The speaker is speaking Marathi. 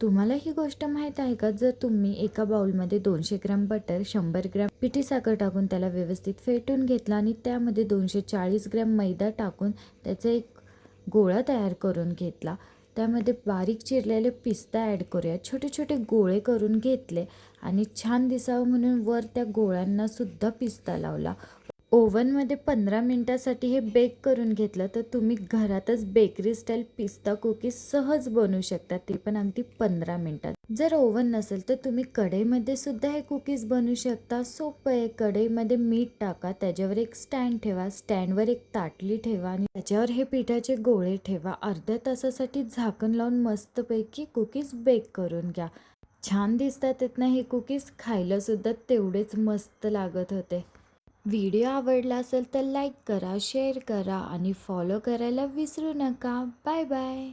तुम्हाला ही गोष्ट माहीत आहे का? जर तुम्ही एका बाउलमध्ये 200 ग्रॅम बटर, 100 ग्रॅम पिठी साखर टाकून त्याला व्यवस्थित फेटून घेतला आणि त्यामध्ये 240 ग्रॅम मैदा टाकून त्याचा एक गोळा तयार करून घेतला. त्यामध्ये बारीक चिरलेले पिस्ता ॲड करूया. छोटे छोटे गोळे करून घेतले आणि छान दिसावं म्हणून वर त्या गोळ्यांनासुद्धा पिस्ता लावला. ओव्हनमध्ये 15 मिनिटासाठी हे बेक करून घेतलं तर तुम्ही घरातच बेकरी स्टाईल पिस्ता कुकीज सहज बनवू शकता, ते पण अगदी 15 मिनिटात. जर ओव्हन नसेल तर तुम्ही कढईमध्ये सुद्धा हे कुकीज बनवू शकता. सोपं आहे. कढईमध्ये मीठ टाका, त्याच्यावर एक स्टँड ठेवा, स्टँडवर एक ताटली ठेवा आणि त्याच्यावर हे पिठाचे गोळे ठेवा. अर्ध्या तासासाठी झाकण लावून मस्तपैकी कुकीज बेक करून घ्या. छान दिसतात आहेत ना हे कुकीज, खायला सुद्धा तेवढेच मस्त लागत होते. व्हिडिओ आवडला असेल तर लाईक करा, शेअर करा आणि फॉलो करायला विसरू नका. Bye bye.